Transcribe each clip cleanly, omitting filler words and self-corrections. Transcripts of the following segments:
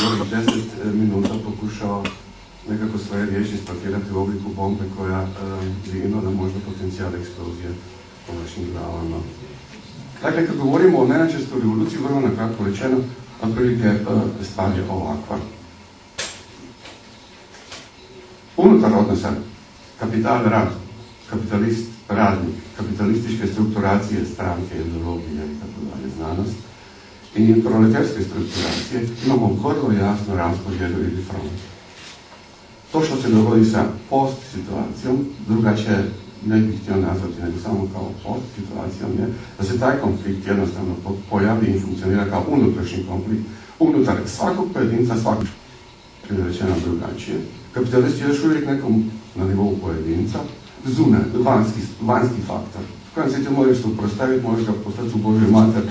10 minuta pokušao nekako svoje riječi spakirati u obliku bombe koja bi imala možda potencijal eksplozije u našim glavama. Dakle, kad govorimo o menadžerskoj revoluciji, vrlo nakratko rečeno, otprilike stvar je ovakva. Unutar odnosa kapital rad, kapitalist radnik, kapitalističke strukturacije stranke, ideologije i tako dalje, znanost, i proletarske strukturacije imamo vrlo jasno raspodjelu ili front. To što se dogodi sa post situacijom, drugačije ne bih htio nazvati nego samo kao post situacijom, je da se taj konflikt jednostavno pojavi i funkcionira kao unutrašnji konflikt unutar svakog pojedinca, svakog rečeno drugačije. Kapitalist je još uvijek nekom na nivou pojedinca, zune, vanjski faktor, kojem se ti možeš suprostaviti, možeš ga postati u Božju mater,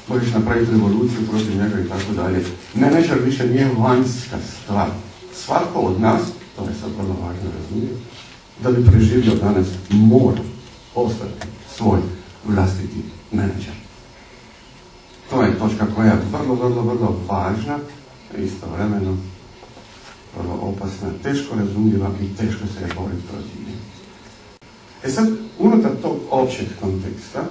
možeš napraviti revoluciju protiv njega i tako dalje. Menadžer više nije vanjska stvar. Svatko od nas, to je sad vrlo važno razumjeti, da bi preživio danas mora ostati svoj vlastiti menadžer. To je točka koja je vrlo važna i istovremeno vrlo opasna, teško razumljiva i teško se je boriti protiv nje. E sad, unutar tog općeg konteksta,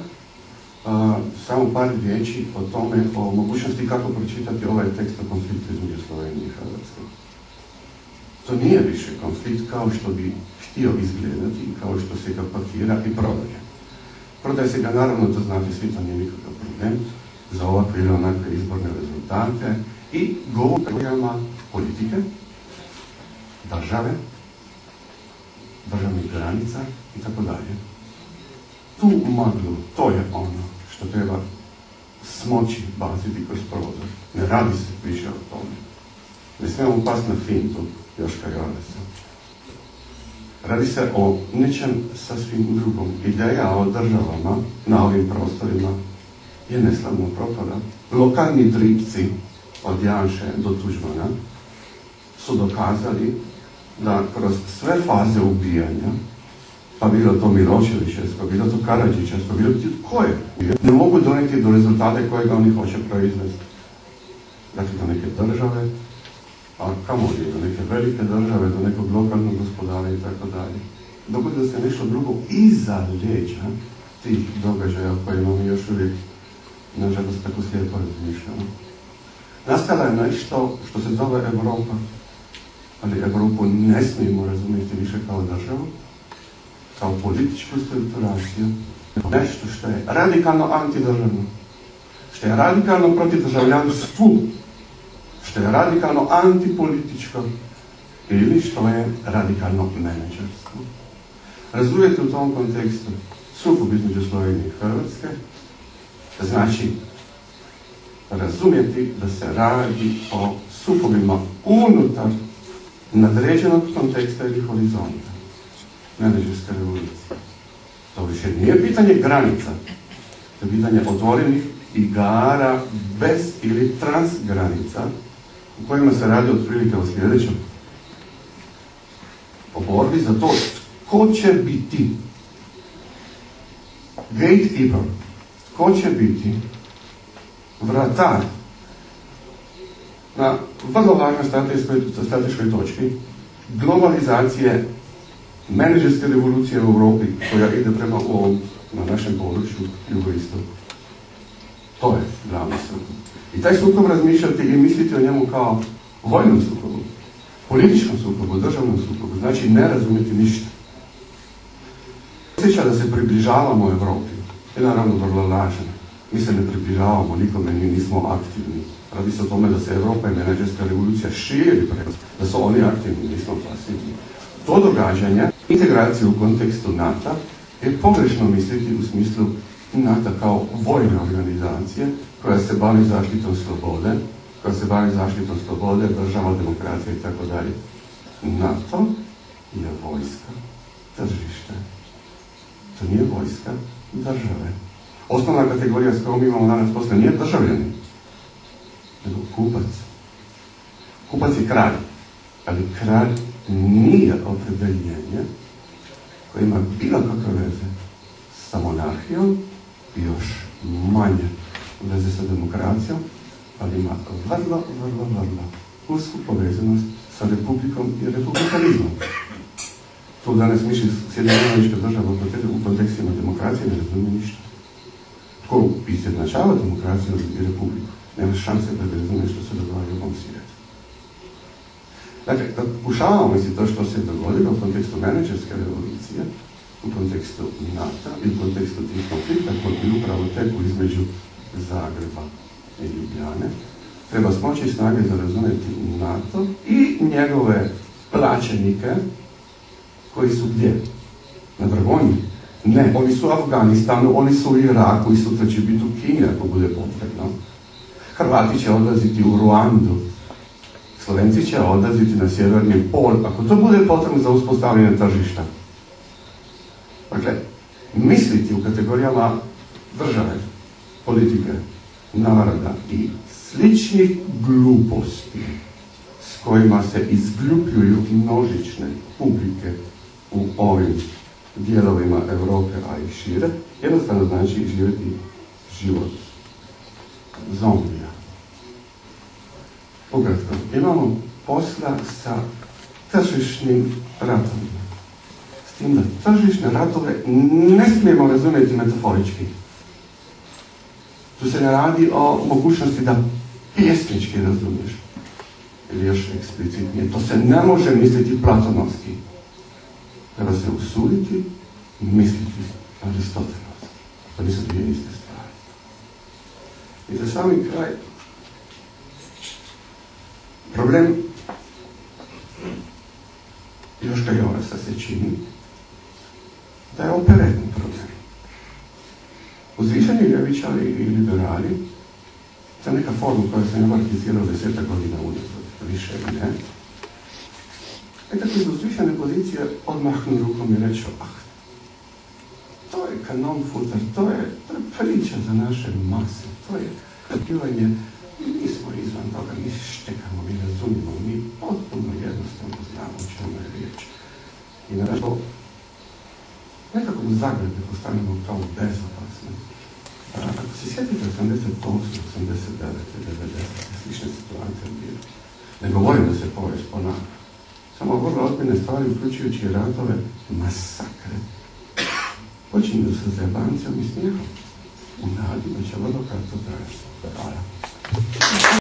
samo par riječi o tome, o mogućnosti kako pročitati ovaj tekst o konfliktu između Slovenije i Hrvatske. To nije više konflikt kao što bi htio izgledati i kao što se ga pakira i prodaje. Prodaje se ga, naravno, to znate svi, to nije nikakav problem, za ovakve ili onakve izborne rezultate i govorima politike, države, državnih granica i tako dalje. Tu maglu, to je ono što treba smoći, baciti kroz prozor. Ne radi se više o tome. Ne smijemo pasti na fintu Joška Jovesa. Radi se o nečem sasvim drugom. Ideja o državama na ovim prostorima je neslavno propada. Lokalni dripci od Janše do Tuđmana su dokazali da kroz sve faze ubijanja, pa bilo to Miloševićevsko, bilo to Karadžićevsko, bilo to koje, ne mogu donijeti do rezultate kojega oni hoće proizvesti. Dakle, do neke države, a kamo li, do neke velike države, do nekog lokalnog gospodara i tako dalje. Dogodilo se nešto drugo iza leđa tih događaja o kojima mi još uvijek, nažalost, tako slijepo razmišljamo. Nastala je nešto što se zove Europa, ali Europu ne smijemo razumjeti više kao državu, kao političku strukturaciju, nešto što je radikalno antidržavno, što je radikalno protiv državljanstvu, što je radikalno antipolitičko ili što je radikalno menadžerstvo. Razumjeti u tom kontekstu sukob između Slovenije i Hrvatske znači razumjeti da se radi o sukobima unutar nadređenog konteksta ili horizonta. Menadžerska revolucija. To više nije pitanje granica, to je pitanje otvorenih igara bez ili transgranica u kojima se radi otprilike o sljedećem. O borbi za to ko će biti gatekeeper, ko će biti vratar na vrlo važnoj strateškoj točki globalizacije menadžerske revolucije u Europi koja ide prema ovom, na našem području, jugoistoku. To je glavni sukob. I taj sukob razmišljati i misliti o njemu kao vojnom sukobu, političkom sukobu, državnom sukobu, znači ne razumjeti ništa. Osjeća da se približavamo Europi je naravno vrlo lažan. Mi se ne približavamo nikome, mi nismo aktivni. Radi se o tome da se Europa i menadžerska revolucija širi, da su oni aktivni, nismo pasivni. To događanje, integracija u kontekstu NATO, je pogrešno misliti u smislu NATO kao vojne organizacije koja se bavi zaštitom slobode, država, demokracija i tako dalje. NATO je vojska, tržište. To nije vojska države. Osnovna kategorija s kojom imamo danas posle nije državljani, nego kupac. Kupac je kralj, ali kralj nije opredeljenje koje ima bilo kakve veze sa monarhijom i još manje veze sa demokracijom, ali ima vrlo usku povezanost sa republikom i republikanizmom. To danas misli Sjedinjene Američke Države u kontekstima demokracije ne razumije ništa. Tko izjednačava demokraciju i republiku, nema šanse da ne razumije što se događa u ovom svijetu. Dakle, da pokušavamo misliti to što se dogodilo u kontekstu menadžerske revolucije, u kontekstu NATO i u kontekstu tih konflikta koji upravo teku između Zagreba i Ljubljane, treba smoći snage za razumjeti NATO i njegove plaćenike koji su gdje? Na Dragonji? Ne, oni su u Afganistanu, oni su u Iraku i sutra će biti u Kini ako bude potrebno. Hrvati će odlaziti u Ruandu. Slovenci će odlaziti na sjeverni pol, ako to bude potrebno za uspostavljanje tržišta. Dakle, misliti u kategorijama države, politike, naroda i sličnih gluposti s kojima se izglupljuju množične publike u ovim dijelovima Europe, a i šire, jednostavno znači živjeti život zombija. Ukratko, imamo posla sa tržišnim ratovima. S tim da tržišne ratove ne smijemo razumjeti metaforički. Tu se ne radi o mogućnosti da pjesnički razumiješ. Ili još eksplicitnije. To se ne može misliti platonovski. Treba se usuditi i misliti aristotelovski. To nisu dvije iste stvari. I za sami kraj, problem Joška Jorasa se čini da je operetni problem. Uzvišeni ljevičari i liberali, to je neka forma koja sam ja prakticirao 10 godina unazad, više ili ne, nekako iz uzvišene pozicije odmahnu rukom i reću, to je kanon futar, to je priča za naše mase, to je pivanje, mi smo izvan toga, mi štekamo, mi razumimo, mi potpuno jednostavno znamo o čemu je riječ. I naravno, nekako u Zagrebu postanemo kao bezopasno. Ako se sjetite 88, 89, 90, slične situacije bile, ne govorim da se povijest ponavlja. Samo vrlo ozbiljne stvari, uključujući ratove, masakre, počinju sa zajebancem i smijehom. U nadi da će vrlo kratko trajati. Hvala.